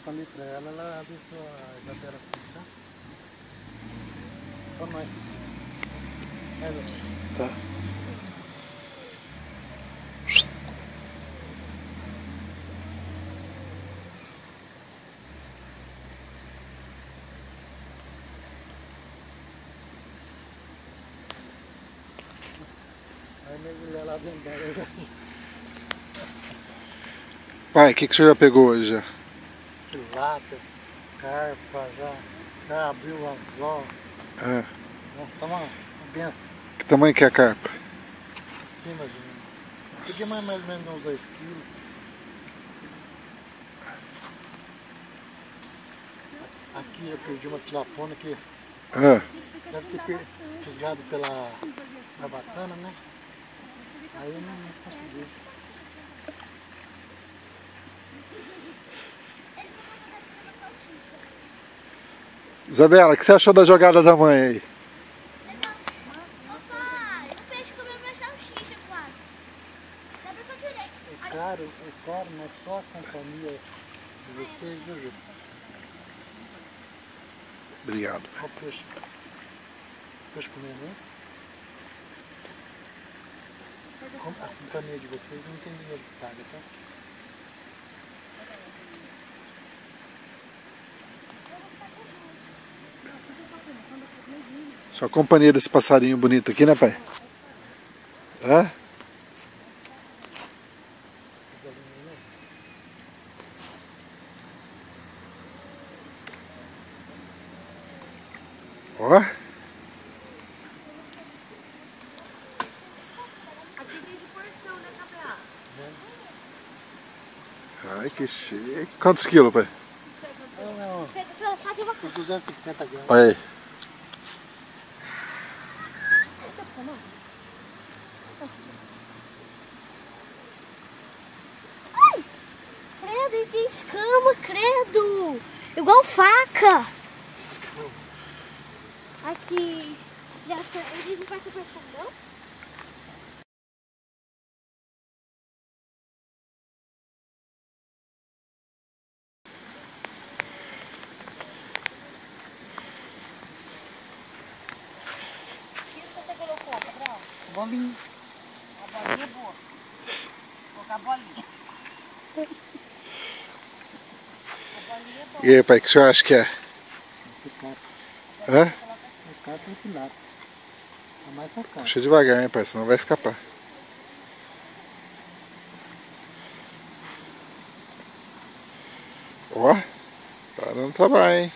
passa ali pra ela, ela abre a geladeira aqui, tá? Só nós. Tá. Aí mergulhar lá dentro dela. Pai, o que o senhor já pegou hoje já? Tilapia, carpa, já abriu o anzol. É. Tá uma benção. Que tamanho que é a carpa? Em cima de mim. Peguei mais ou menos uns 2 quilos. Aqui eu perdi uma tilapona que deve ter fisgado pela batana, né? Aí eu não consegui. Isabela, o que você achou da jogada da mãe aí? Ô pai, o peixe comeu minha salsicha quase. Dá pra fazer direito. É caro, mas só a companhia de vocês, viu, Vitor? Obrigado. Olha o peixe. Peixe comendo, né? A companhia de vocês não tem dinheiro que paga, tá? Só a companhia desse passarinho bonito aqui, né, pai? Hã? Ó. Aqui tem de porção, né, Gabriel? Ai, que chique. Quantos quilos, pai? Não, Faz uma uns 250 gramas. Olha aí. Credo, ele tem escama, credo. Igual faca. Aqui. Ele não passa por não? O que você colocou, Gabriel? Bolinho. A bolinha é boa. Vou colocar a bolinha. A bolinha é boa. E aí, pai, o que o senhor acha que é? Esse carpa. Hã? O carpa é filado. É mais pra cá. Puxa devagar, hein, pai, senão vai escapar. Ó, tá dando trabalho, hein?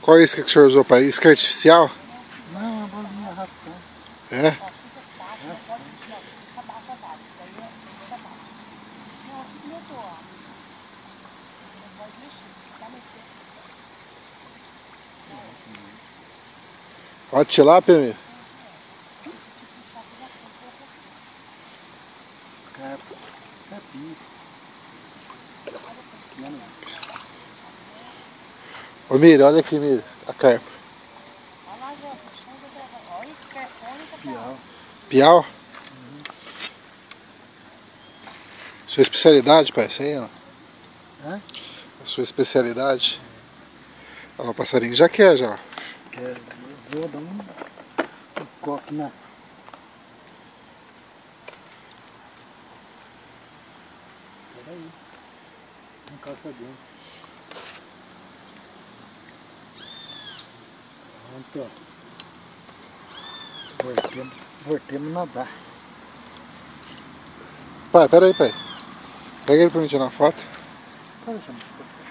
Qual é isso que o senhor usou, pai? Isca artificial? Não, a bolinha é ração. É? Ração. Ó, tilápia, meu. Carpa. Carpinho. Ô, Miriam, olha aqui, Miriam, a carpa. Piau. Piau? Sua especialidade, pai, isso aí, ó. Hã? A sua especialidade. Olha lá, o passarinho já quer, já. Eu vou dar um copo na... Peraí. Não calça dentro. Pronto, ó. Voltemos a nadar. Pai, peraí, pai. Pega ele pra mim tirar uma foto. Pode deixar.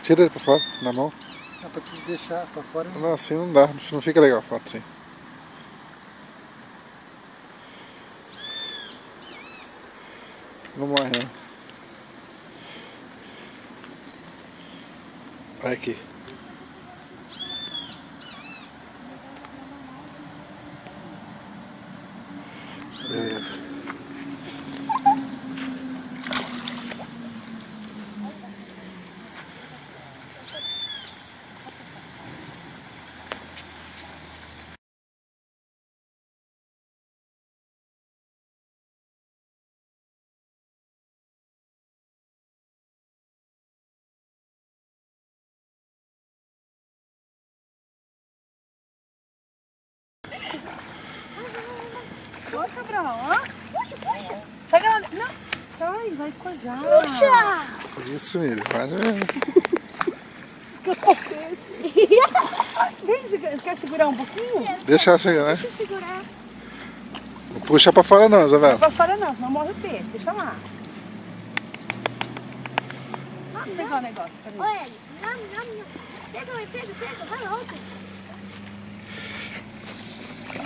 Tira ele pra fora, na mão. Não, pra te deixar pra fora. Não, assim não dá, não fica legal a foto assim. Não morre, não. Vai aqui. Beleza. Cabral, ó. Puxa, puxa. Pega ela. Não, sai, vai coisar. Puxa. Isso, Miriam. Vai mesmo. Escapou o peixe. Vem, quer segurar um pouquinho? Deixa ela chegar, né? Deixa eu segurar. Não puxa pra fora não, Não Isabela. vai fora não, senão morre o peixe. Deixa lá. Vamos pegar o negócio pra mim. Olha ele. Não. Pega, pega. Vai logo.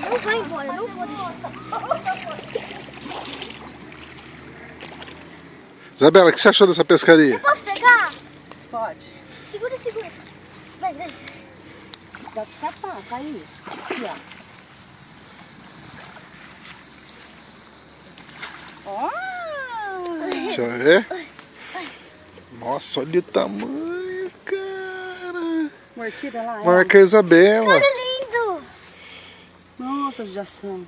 Não vai embora, não vou deixar. Isabela, o que você achou dessa pescaria? Posso pegar? Pode. Segura. Vai. Pode escapar, tá aí. Aqui, ó. Ó! Deixa eu ver. Nossa, olha o tamanho, cara. Mordida lá, Marca a Isabela. Olha lindo. Nossa, judiação.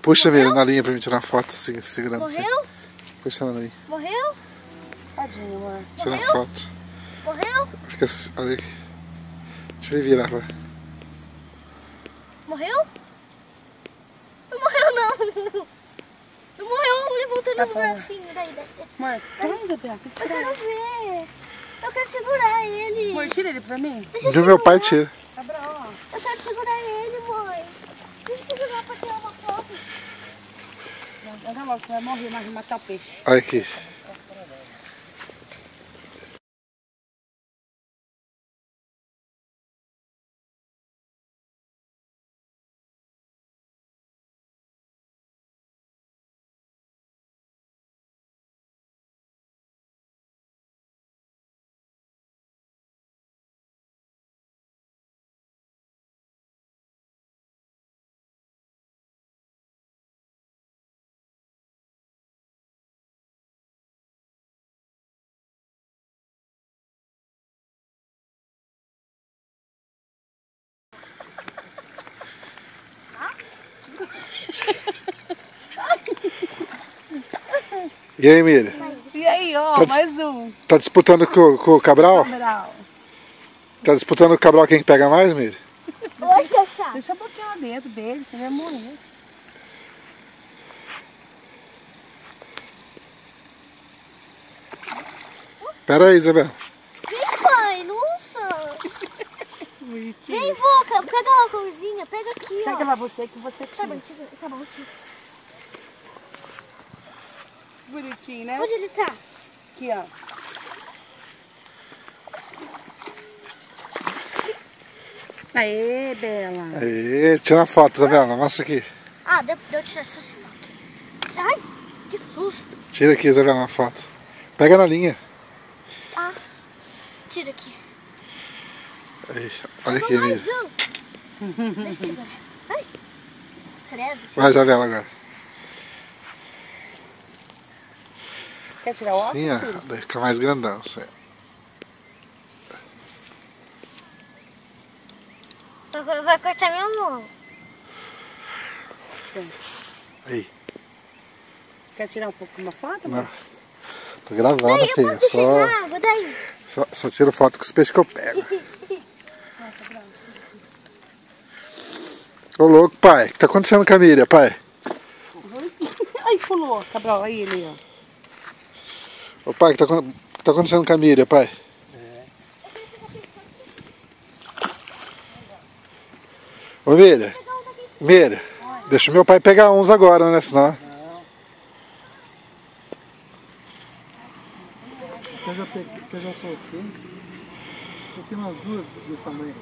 Puxa, Miriam, na linha pra mim tirar uma foto assim, segurando assim. Morreu? Puxa na linha. Morreu? Tadinho, amor. Tira uma foto. Morreu? Fica assim, olha aqui. Deixa ele virar, vai. Morreu? Não morreu, não. Não morreu, levantando os bracinhos. Daí. Amor, traz, Isabela. Tem que Eu tirar quero ele. ver. Eu quero segurar ele. Amor, tira ele pra mim. Deixa eu Do meu pai segurar. tira. Cabral, ó. Eu quero segurar ele, mãe. Deixa eu segurar pra tirar uma foto. Anda logo, você vai morrer, mas vai matar o peixe. Olha aqui. E aí, Miriam? E aí, ó, Tá mais um. Tá disputando com o Cabral? Cabral. Tá disputando com o Cabral quem que pega mais, Miriam? Oi, seu chato. Deixa eu botar lá dentro dele, você vai morrer. Pera aí, Isabela. Vem, pai, nossa. Bonitinho. Vem, Voca, pega lá a corzinha, pega aqui, ó. Pega lá você que você Tá bom, tira. tá bom, tira. Bonitinho, né? Onde ele tá? Aqui, ó. Aê, Bela. Aí, tira uma foto, Isabela. Mostra aqui. Ah, deu eu tirar só esse aqui. Ai, que susto. Tira aqui, Isabela, uma foto. Pega na linha. Ah, tira aqui. Aí, olha aqui, Mais Miriam. um. Deixa eu segurar. Ai, credo. Vai, Isabela, agora. Quer tirar o óculos, Sim, ó. filho? Daí fica mais grandão. Assim. Vai cortar minha mão. Aí. Quer tirar um pouco uma foto? Não. amor? Tô gravando, Daí, eu filha. posso deixar Só, na água, daí. só tiro foto com os peixes que eu pego. Ô louco, pai. O que tá acontecendo com a Miriam, pai? Ai, pulou, Cabral. Aí ele, ó. Ô pai, o que tá acontecendo com a Miriam, pai? Ô Miriam, Miriam, deixa o meu pai pegar uns agora, né? Senão. Eu já soltei. Soltei umas duas desse tamanho.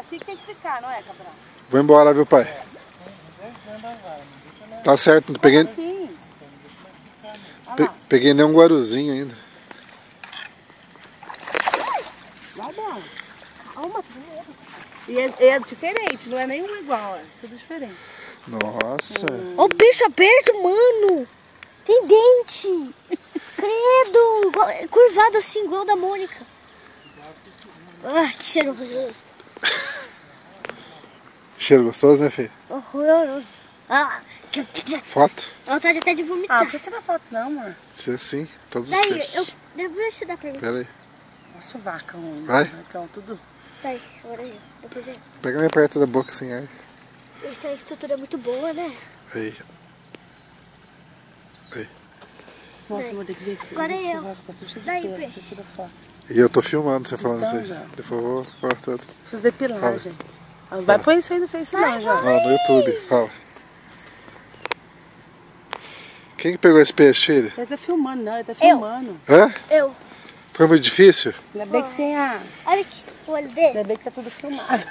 assim que tem que ficar, não é, Cabral? Vou embora, viu, pai? Tá certo, não peguei, Sim. Olha lá. peguei nem um guaruzinho ainda. Vai bom. Calma, e é diferente, não é nenhum igual, é tudo diferente. Nossa. Ó o peixe aberto, mano. Tem dente. Credo. Curvado assim, igual o da Mônica. Ah, que cheiro horroroso. Cheiro gostoso, né, filho? Horroroso. Ah, que Foto? vontade até de Ah, vomitar. não precisa tirar foto não, amor. Sim, sim. Todos os Daí, peixes. devo ver se dá pra mim. Pera aí. Nossa, vaca, homem. Vai. Vacão, tudo. Daí, agora aí. Depois aí. Pega mais perto da boca, assim, aí. Essa estrutura é muito boa, né? Aí. Aí. Nossa, Daí. vou ter que ver. Agora Esse eu. vaca tá cheio de Daí, pelo, peixe. você tira foto. E eu tô filmando você falando Então, isso já. aí. Depois eu vou cortando. Preciso depilar, gente. Ah, vai pôr isso aí no Face não, já. Não, no YouTube, fala. Quem que pegou esse peixe, filho? Ele tá filmando, não, ele tá filmando. Hã? Eu. Foi muito difícil? Ainda bem que tem a... Olha aqui o olho dele. Ainda bem que tá tudo filmado.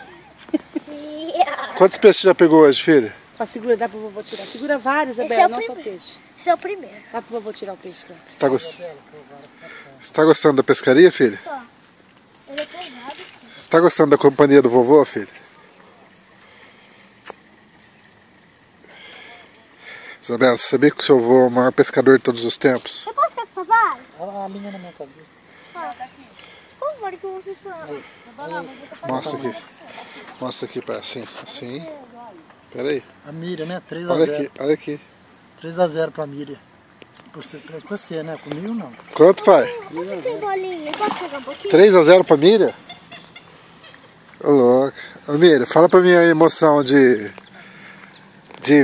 Quantos peixes você já pegou hoje, filho? Ó, segura, dá pro vovô tirar. Segura vários, Esse Isabela, é o não só primeiro. peixe. Esse é o primeiro. Dá pro vovô tirar o peixe, cara. Você tá gostando da pescaria, filho? Ó. Ele é pesado. Você tá gostando da companhia do vovô, filho? Isabela, você sabia que o seu avô é o maior pescador de todos os tempos? Eu posso ficar com essa vara? Olha a linha na minha cabeça. Por favor, que eu vou ficar. Mostra aqui. Mostra aqui, pai. Assim, assim. Pera aí. A Miriam, né? 3 a Olha 0. aqui, olha aqui. 3 a 0 pra Miriam. Você, né? Comigo não. Quanto, pai? Onde tem bolinha? Posso pegar um pouquinho? 3 a 0 pra Miriam? Ô, louco. Ô, Miriam, fala pra mim a emoção de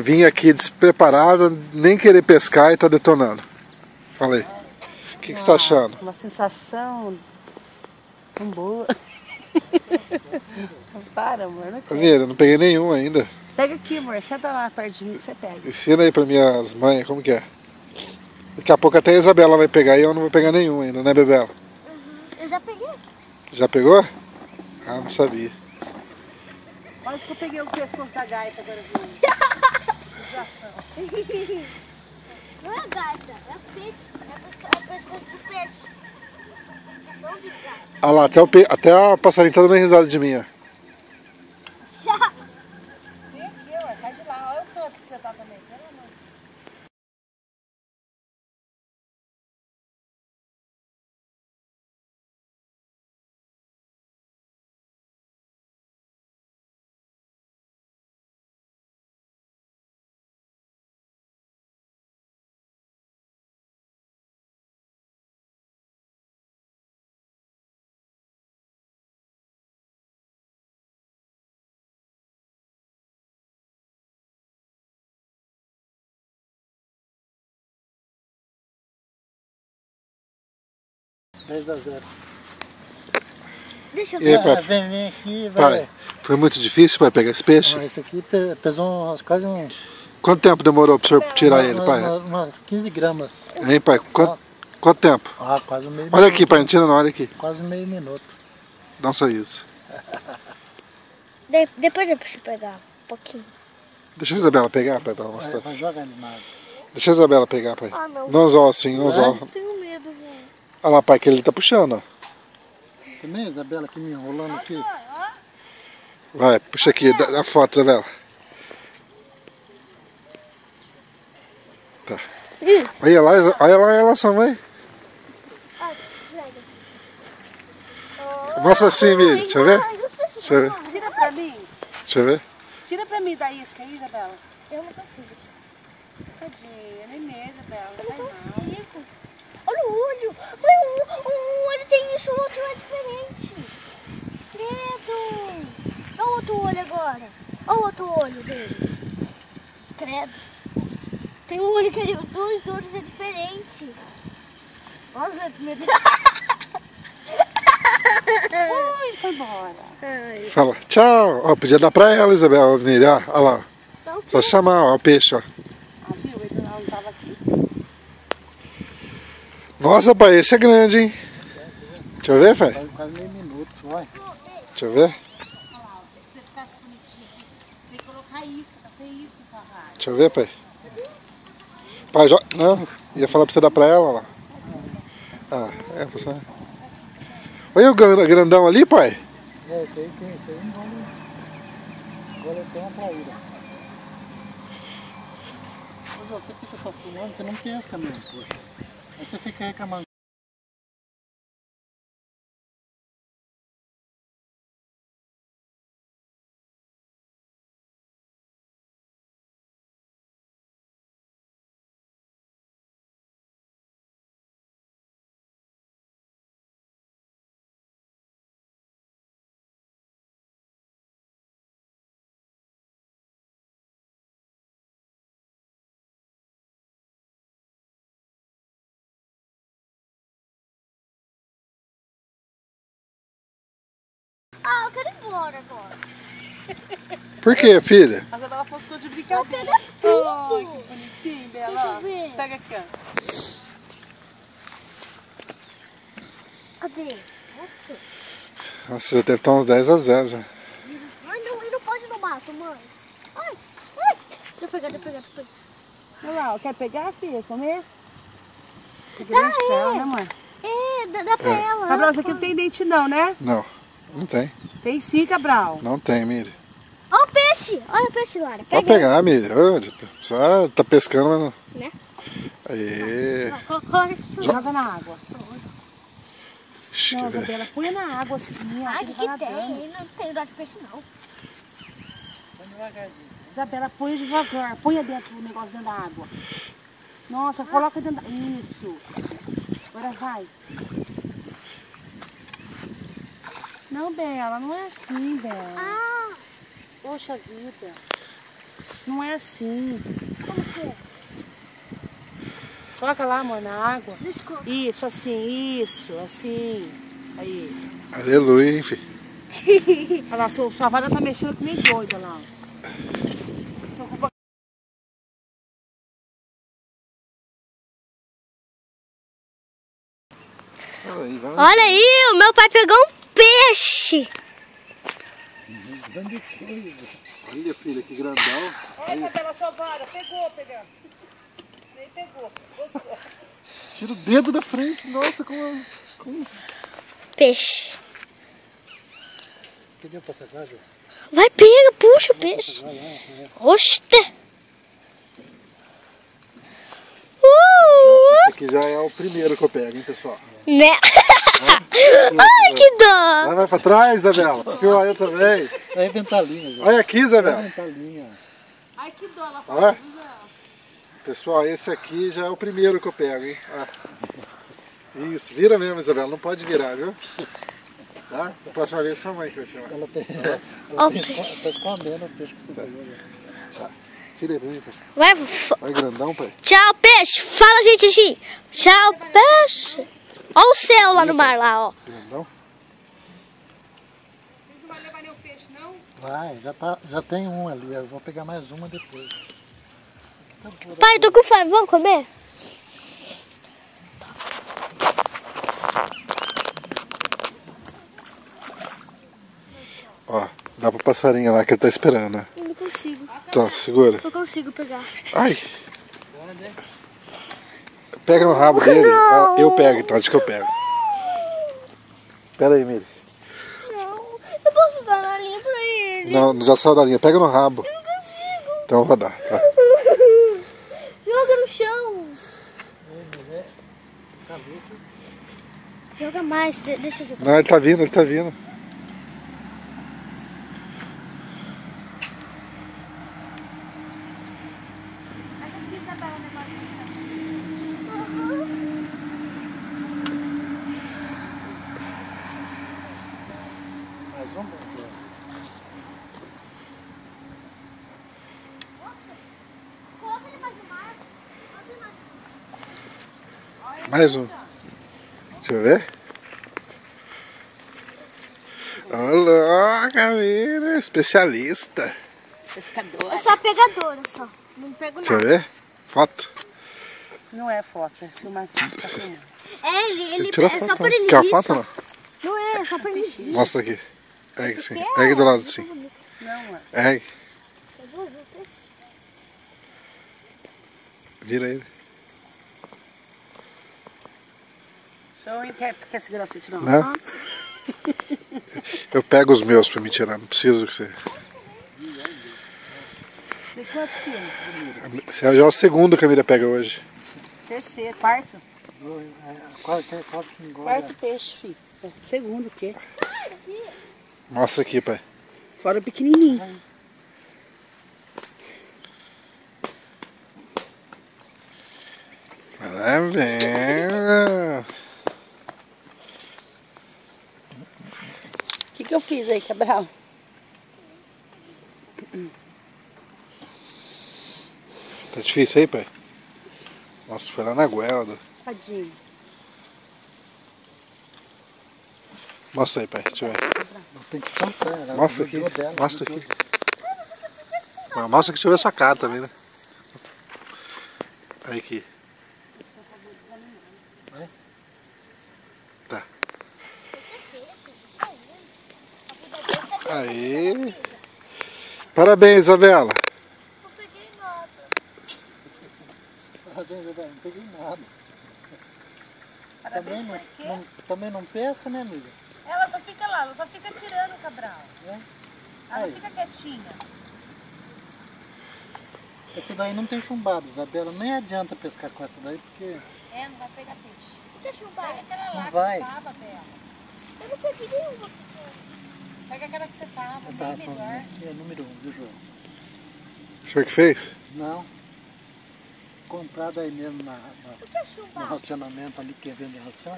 vir aqui despreparada, nem querer pescar e tá detonando. Fala aí. O que você tá achando? Uma sensação tão boa. Para, amor, não Ô, quero. Miriam, não peguei nenhum ainda. Pega aqui, amor, senta lá perto de mim, você pega. Ensina aí pra minhas mães como que é. Daqui a pouco até a Isabela vai pegar e eu não vou pegar nenhum ainda, né, Bebela? Eu já peguei. Já pegou? Ah, não sabia. Olha que eu peguei o pescoço da gaita agora. Não é gaita, é peixe. É o pescoço do peixe. Não de gaita. Ah lá, até a passarinha tá dando risada de mim, ó. Vem aqui, ó, sai de lá, olha o canto que você tá também. Pelo amor de Deus. Dez a 0. Deixa eu E aí, ver. pai? Vem aqui, Pai, vai. foi muito difícil, pai, pegar esse peixe? Ah, esse aqui pesou quase um... Quanto tempo demorou pro senhor tirar ele, pai? Umas 15 gramas. Hein, pai? Quanto tempo? Ah, quase meio Olha minuto. aqui, pai, não tira não, olha aqui. Quase meio minuto. Dá um sorriso. Depois eu preciso pegar um pouquinho. Deixa a Isabela pegar, pai, pra ela mostrar. Vai jogar ele na água. Deixa a Isabela pegar, pai. Ah, não. Não anzol assim, não anzol. Eu tenho medo, velho. Olha lá, pai, que ele tá puxando, ó. Também a Isabela aqui me enrolando aqui. Vai, puxa aqui, dá a foto, Isabela. Tá. Olha lá ela, sua mãe. Ah, pega. Mostra assim, Miri, deixa eu ver. Deixa eu ver. Tira pra mim. Deixa eu ver. Tira pra mim da isca aí, Isabela. Eu não consigo. Tadinha, nem medo, Isabela. Eu Não não vai mal. consigo. Olha o olho. Mas um olho tem isso, o outro é diferente. Credo. Olha o outro olho agora. Olha o outro olho dele. Credo. Tem um olho que os dois olhos é diferente. Nossa, meu Deus. Ui, foi embora. Ai, Fala, tchau. Ó, podia dar pra ela, Isabela, Miri, ó. Olha lá. tá o quê? Só chamar, ó, o peixe, ó. Ah, viu? Ele não tava aqui. Nossa, pai, esse é grande, hein? Deixa eu ver, pai. Quase meio minuto, vai. Deixa eu ver. isca, tá sem isca sua rádio. Deixa eu ver, pai. Pai, não, ia falar pra você dar pra ela lá. Ah, você. Olha o grandão ali, pai. Esse aí engole até uma traíra. Você fica só filmando, você não pesca mesmo, poxa. Aí você fica reclamando. Ah, eu quero ir embora agora. Por que, filha? A Isabela postou de brincadeira. tudo. Ai, que bonitinho, Bela. Deixa eu ver. Pega aqui, ó. Cadê? Nossa, já deve estar uns 10-0 já. Ai, não, ele não pode ir no mato, mãe. Ai, ai. Deixa eu pegar. Olha lá, quer pegar, filha? Comer? Isso é grande pra ela, né, mãe? É, dá pra ela. Cabral, isso aqui não tem dente não, né? Não tem. Tem sim, Cabral. Não tem, Miri. Olha o peixe. Olha o peixe, Lara. Pega. Pode pegar, Miri. Só tá pescando, mas não. Né? Aí. Joga na água. Ixi, Não, quer ver? Isabela, põe na água assim, ó. Ai, ele que vai tem? nadando. Não tem dó de peixe, não. Isabela, põe devagar. Põe dentro o negócio dentro da água. Nossa, coloca dentro da... Isso. Agora vai. Não, Bela, não é assim, Bela. Ah, Poxa vida. Não é assim. como que é? Coloca lá, amor, na água. Desculpa. Isso, assim. Aí. Aleluia, hein, filho. Olha lá, sua vara tá mexendo que nem doida lá. Não se preocupa. Olha aí, o meu pai pegou um peixe. Olha, filha, que grandão. Olha, Isabela, sua vara. Pegou. Nem pegou. Gostou. Tira o dedo da frente, nossa, como... Peixe. Pediu pra sacar, Ju? Vai, pega, puxa o peixe. Osta. Esse aqui já é o primeiro que eu pego, hein, pessoal. Né? Ai, que dó. Vai pra trás, Isabela. Eu também. É ventalinha, Ju. Olha aqui, É Isabela. ventalinha. Ai, que dó. Ela Olha. Pessoal, esse aqui já é o primeiro que eu pego, hein. Isso, vira mesmo, Isabela. Não pode virar, viu? Tá? Na próxima vez sua mãe que vai chamar. Ela Ó, tá escondendo o peixe que você pegou. Né? Tira ele pra mim, pai. vai, Vai grandão, pai. tchau, peixe. Fala, gente, assim. Tchau, peixe. Olha o céu lá no mar, lá, ó. Grandão. não vai levar nenhum peixe, não? Vai, já tem um ali. Eu vou pegar mais uma depois. Pai, tô com fome. Vamos comer? Ó, dá pro passarinho lá que ele tá esperando, né? Eu não consigo. Então, segura. Não consigo pegar. Ai! Pega no rabo dele. Ah, eu pego então, acho que eu pego. Pera aí, Miri. Não, eu posso dar na linha pra ele. Não, já saiu da linha. Pega no rabo. Eu não consigo. Então eu vou dar. Tá? Joga no chão. Joga mais, deixa eu jogar. Não, ele tá vindo, ele tá vindo. Mais um? Coloca ele mais no mar. Mais um. Deixa eu ver. Olá, Camila, especialista. Pescador. Eu sou a pegadora só. Não pego Deixa eu nada. ver. Foto. Não é foto, é filmar. Tá filmando. É, ele Tira a é foto. só pra ele Quer a rir, foto só. ou não? Não é só pra ele rir. Mostra aqui. Ergue sim. Esse aqui é Ergue do lado sim. Não, é. Ergue. Eu vou ver. peixe. Vira ele. Quer segurar pra você tirar uma Não. foto? Eu pego os meus pra me tirar, não preciso que você... Tem quantos quilos? Esse é já o segundo que a Mira pega hoje. Terceiro, quarto. Quase que engorda. Quarto peixe, filho. Segundo, o quê? Mostra aqui, pai. Fora o pequenininho. Tá vendo? O que eu fiz aí, Cabral? Tá difícil aí, pai? Nossa, foi lá na goela. Tadinho. Mostra aí, pai. Deixa eu ver. Tem que tampar. Ela Mostra aqui. grudou dela, Mostra grudou. aqui. Mostra que deixa eu ver sua cara também, né? Aí aqui. Tá. Aí. Parabéns, Isabela. Eu peguei nada. Não peguei nada. Também não pesca, né, amiga? Ela só fica lá, ela só fica tirando o Cabral. É? Ela Aí. não fica quietinha. Essa daí não tem chumbado, Isabela. Nem adianta pescar com essa daí, porque... É, não vai pegar peixe. Você quer chumbar? Pega aquela Não lá vai. que você tava, Bela. Eu não peguei nenhuma. Pega aquela que você tava, Essa bem raçãozinha melhor. aqui é número 1, viu, João? O senhor que fez? Não. Comprado aí mesmo O que é no chumbar? racionamento ali que vende ração.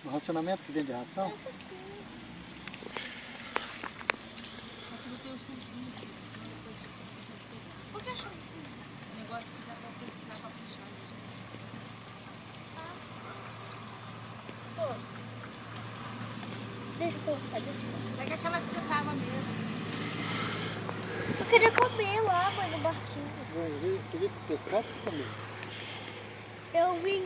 No racionamento que vende ração. O que é chumbar? O negócio que dá pra ensinar pra puxar. Deixa eu colocar, deixa eu... Pega aquela que você tava mesmo. Eu queria comer lá, mãe, no barquinho. Tu veio pescar ou comer? Eu vim...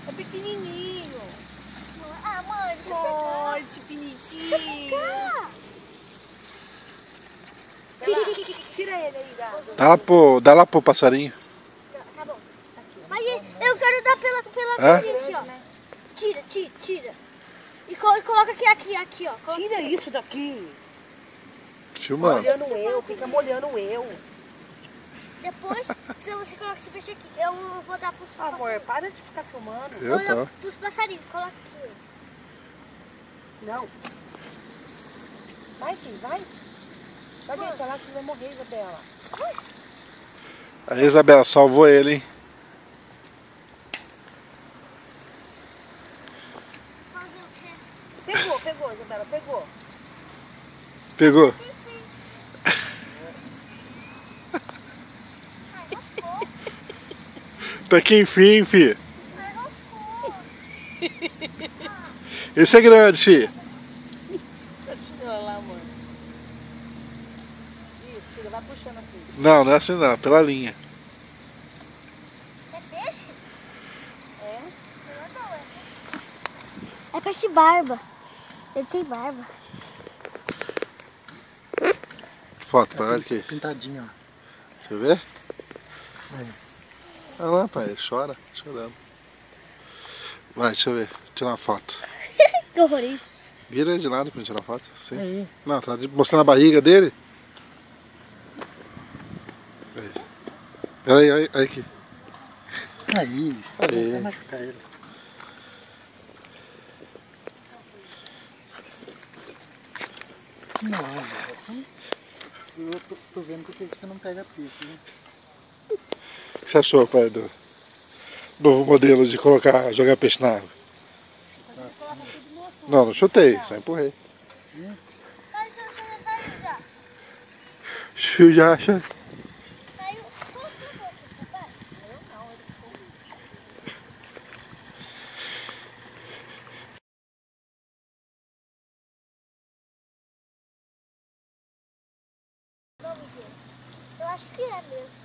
É pequenininho. Ah, mãe, deixa eu pegar. Ai, esse bonitinho. Tira ele aí, gato. Dá lá pro passarinho. Tá bom. Mas eu quero dar pela Hã? coisinha aqui, ó. Tira. E coloca aqui, ó. Coloca Tira isso daqui. Filmando. Molhando eu, fica molhando eu. depois Se você coloca esse peixe aqui, eu vou dar pros passarinhos. Amor, para de ficar filmando. Olha pros passarinhos, coloca aqui. Não. Vai, filho, vai. Vai deitar lá, você vai morrer, Isabela. A Isabela salvou ele, hein? Fazer o quê? Pegou, Isabela, pegou. Pegou? Ai, gostou. Tá que enfim, fi. Ai, gostou. Esse é grande, fi. Olha lá, amor. Isso, filha, vai puxando assim. Não, não é assim não, pela linha. É peixe? É? É peixe barba. Ele tem barba. Foto, pai, olha aqui. Pintadinho, ó. Deixa eu ver. É. Olha lá, pai, ele chora, chorando. Vai, deixa eu ver, tirar uma foto. Que horrorismo. Vira ele de lado pra gente tirar foto. Sim. Aí. Não, tá mostrando a barriga dele. Aí. Peraí, aí aqui. Aí. Aí. Vai machucar ele. Não, assim. Eu tô vendo por que você não pega peixe, né? O que você achou, pai, do novo modelo de jogar peixe na água? Não, não chutei, só empurrei. Mas você saiu já. Fio já acha. Saiu. Qual que foi, papai? Vamos ver. Eu acho que é mesmo.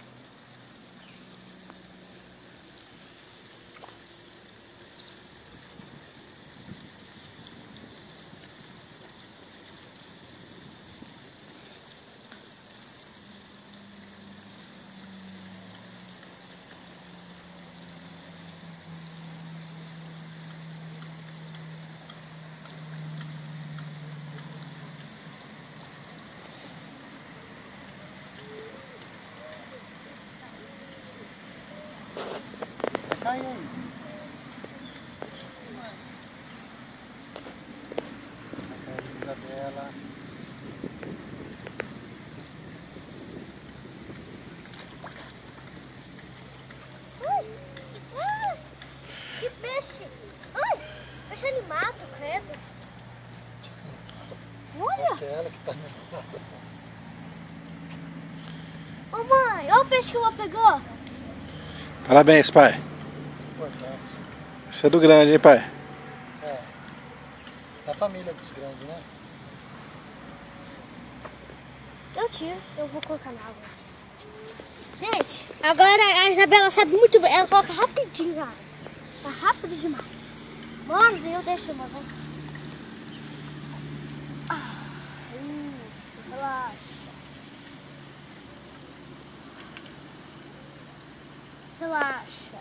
Cai aí. Isabela. Ai, ai, que peixe! Ai, peixe animado, credo. Olha! Aquela que tá animada. Ô mãe, olha o peixe que o avô pegou. Parabéns, pai. Importante. Esse é do grande, hein, pai? É. Da família dos grandes, né? Eu tiro, eu vou colocar na água. Gente, agora a Isabela sabe muito bem. Ela coloca rapidinho na água. Tá rápido demais. Morde, eu deixo uma vez. Isso, relaxa. Relaxa.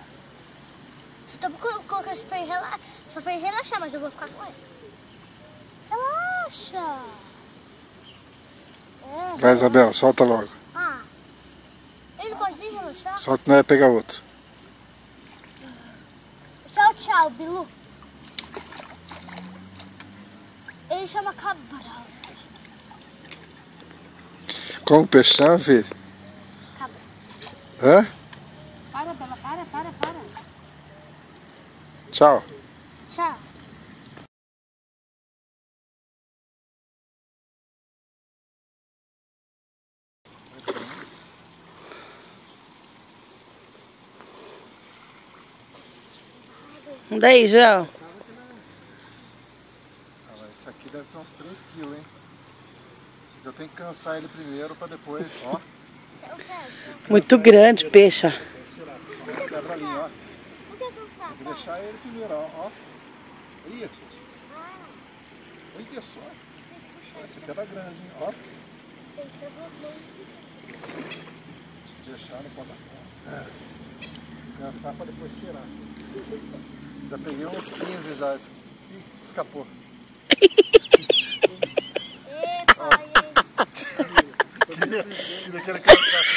Só tô colocando isso pra ele relaxar. Só pra ele relaxar, mas eu vou ficar com ele. Relaxa. É, Vai, Isabela, solta logo. Ah, ele não pode nem relaxar? Solta, não é pegar outro. Tchau, tchau, Bilu. Ele chama cabral. Como o peixe chama, filho? Cabral. Hã? Para, Bela, para. Tchau. Tchau. Daí, João. Isso aqui deve ter uns 3 quilos, hein? Eu tenho que cansar ele primeiro pra depois, ó. Muito grande, peixe. Quebra ali, ó. Por que eu faço? Vou deixar ele primeiro, ó. Isso. Olha só. Esse aqui era grande, hein? Ó. Deixar no ponta-ponta. Cansar pra depois tirar. Já peguei uns 15 já. Ih, escapou. Eita, Daquele cansaço,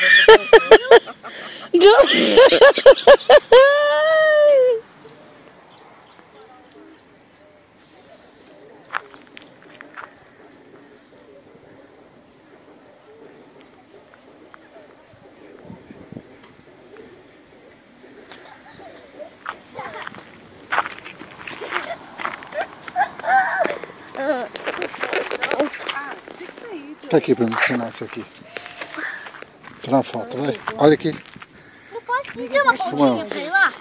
Tá aqui pra mim filmar isso aqui. Tirar uma foto, vai. Olha aqui. Não pode pedir uma pontinha pra ir lá?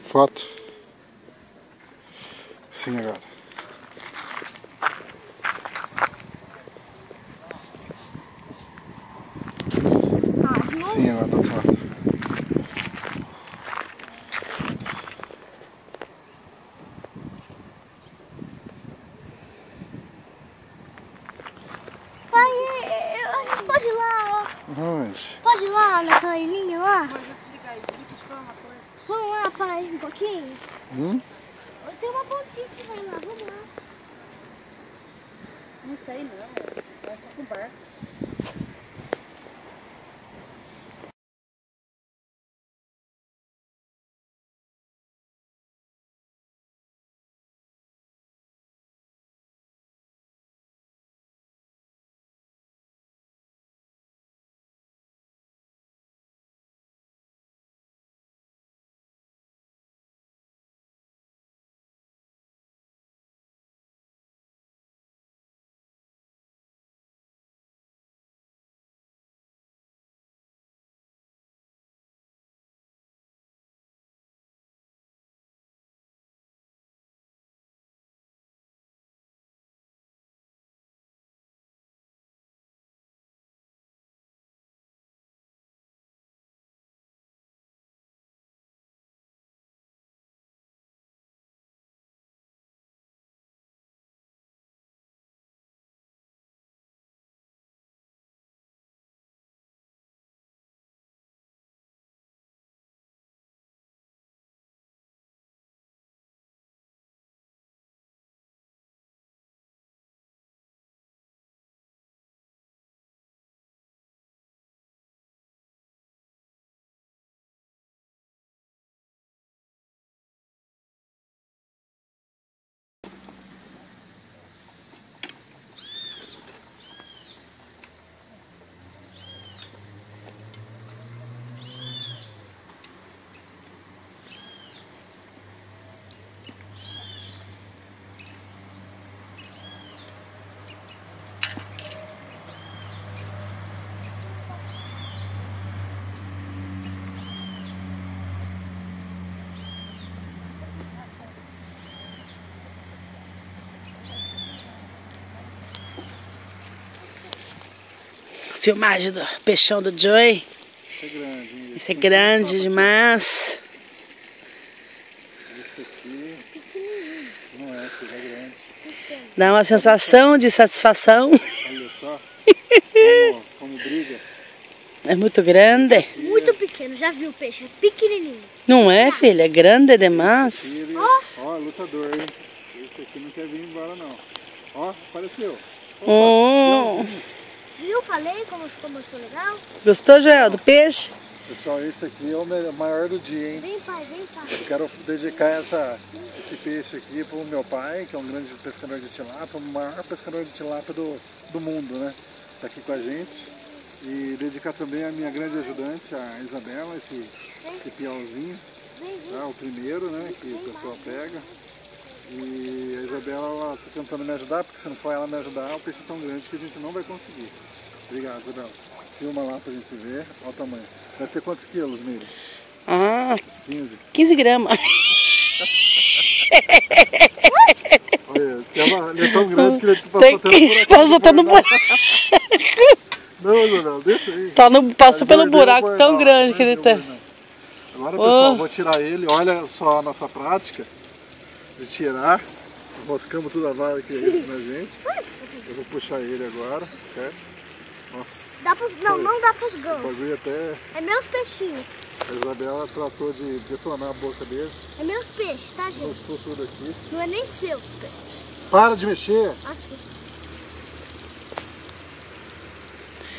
Foto. Sim, agora. Sim, agora dá foto. Pai, a gente pode ir lá, ó. Onde? Pode ir lá naquela ilhinha lá? Vamos lá, pai, um pouquinho. Tem uma pontinha que vai lá, vamos lá. Não sei não, é só com barco. Filmagem do peixão do Joey. Isso é grande, hein? Isso é grande demais. Esse aqui não é, filho, é grande. Dá uma sensação de satisfação. Olha só como briga. É muito grande. Muito pequeno, já viu o peixe? É pequenininho. Não é, filha? É grande demais. Ó, lutador, hein? Esse aqui não quer vir embora, não. Ó, apareceu. Viu? Falei como eu sou legal. Gostou, Joel, do peixe? Pessoal, esse aqui é o maior do dia, hein? Vem, pai, vem, pai. Eu quero dedicar esse peixe aqui para o meu pai, que é um grande pescador de tilápia, o maior pescador de tilápia do mundo, né? Tá aqui com a gente. E dedicar também a minha grande ajudante, a Isabela, esse piauzinho, tá? O primeiro, né? Que o pessoal pega. E a Isabela, ela tá tentando me ajudar, porque se não for ela me ajudar, o peixe é tão grande que a gente não vai conseguir. Obrigado, Isabela. Filma lá pra gente ver. Olha o tamanho. Deve ter quantos quilos, Miri? Ah, 15 gramas. Olha, ele é tão grande que ele passou pelo buraco. Não, deixa aí. Passou pelo buraco tão grande que ele tá. Agora, pessoal, vou tirar ele. Olha só a nossa prática de tirar. Moscamos toda a vara aqui na gente. Eu vou puxar ele agora, certo? Nossa. Não dá pros O gãos. bagulho até... É meus peixinhos. A Isabela tratou de detonar a boca dele. É meus peixes, tá, gente? Mostrou tudo aqui. Não é nem seus peixes. Para de mexer! Aqui.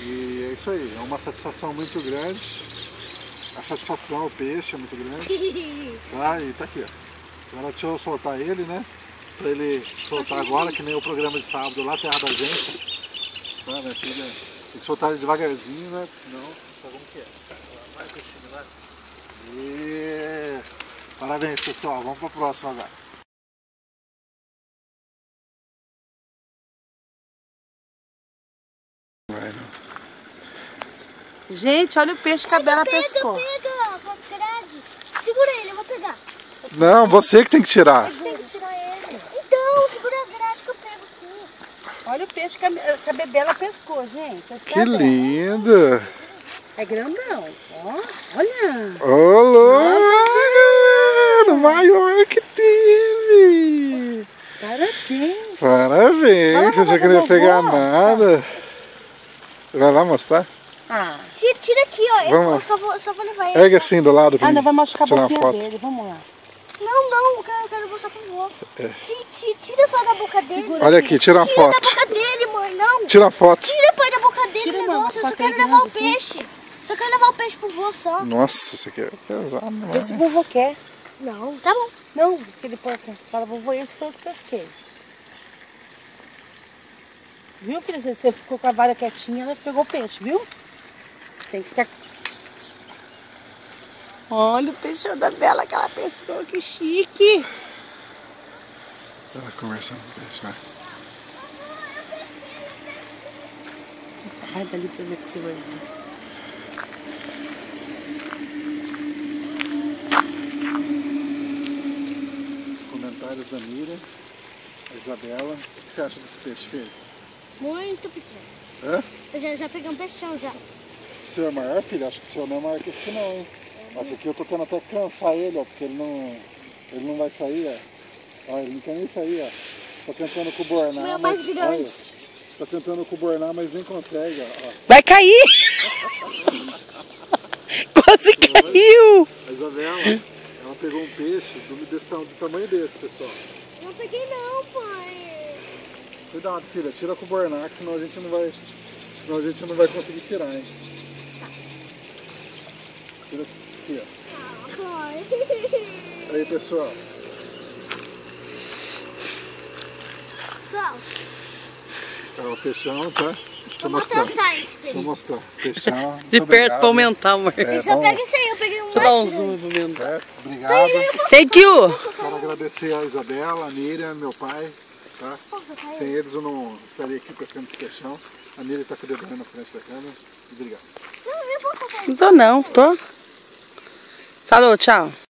E é isso aí, é uma satisfação muito grande A satisfação, o peixe é muito grande. Tá? E tá aqui, ó. Agora deixa eu soltar ele, né? Pra ele soltar agora, que nem o programa de sábado lá, terra da gente. Tá, minha filha? Tem que soltar ele devagarzinho, né? Senão, sabe como que é? Vai, peixinho, vai. E... Parabéns, pessoal. Vamos pra próxima agora. Vai, não. Gente, olha o peixe que a Bela pescou. Pega, grade. Segura ele, eu vou pegar. Não, você que tem que tirar. Tem que tirar ele. Então, segura a grade que eu pego aqui. Olha o peixe que a Bebela pescou, gente. Esse Que é Bela. lindo. É grandão. Ó, olha. Ô, louco, galera. O maior que teve. Parabéns. Parabéns. Você não queria pegar nada. Vai lá mostrar? Ah. Tira aqui, ó. Vamos Eu só vou levar ele. Ergue assim do lado. Ah, não vai machucar a tirar uma boquinha foto. dele. Vamos lá. Não, eu quero mostrar pro vô. Tira só da boca dele. Segura. Olha aqui, tira uma Tira da foto. boca dele, mãe, não. Tira uma foto. Tira, pai, da boca dele Tira, o mãe, negócio. Eu só só que é quero levar o grande, assim. peixe. Só quero levar o peixe pro vô só. Nossa, isso aqui é pesado, não Esse é? vovô quer. Não, tá bom. Não, aquele porco. Fala, vovô, esse foi o que pesquei. Viu, filha? Você ficou com a vara quietinha, ela pegou o peixe, viu? Tem que ficar... Olha o peixão da Bela que ela pescou, que chique. Ela conversando com o peixe, vai. Sai dali pra ver que você vai ver. Os comentários da Miriam, a Isabela. O que você acha desse peixe, filho? Muito pequeno. Hã? Eu já peguei um peixão já. O seu é maior, filho? Acho que o seu não é maior que esse aqui não, hein? Esse aqui eu tô tendo até que cansar ele, ó, porque ele não vai sair, ó. Ó, ele não quer nem sair, ó. Tô tentando cubornar, Meu mas... mais grande. Olha, tô tentando cubornar, mas nem consegue, ó. Vai cair! Quase caiu! A Isabela, ela pegou um peixe do tamanho desse, pessoal. Não peguei não, pai. Cuidado, filha, tira com o bornac, senão a gente não vai conseguir tirar, hein? Tira aqui, ó. Ah, pai. Aí, pessoal. Pessoal, Tá o peixão, tá? Deixa eu vou mostrar mostrar. o tais. Deixa eu mostrar. Peixão. De muito perto pra obrigado. aumentar, amor. É, Eu só pego esse aí, eu peguei um Deixa eu dar um mais zoom grande. pra aumentar. certo? Obrigado. Thank you! Quero agradecer a Isabela, a Miriam, meu pai. Tá? Sem eles eu não estaria aqui pescando esse peixão. A Miriam tá com o dedinho na frente da câmera. Obrigado. Não, eu vou colocar. Não tô não, tô. Falou, tchau.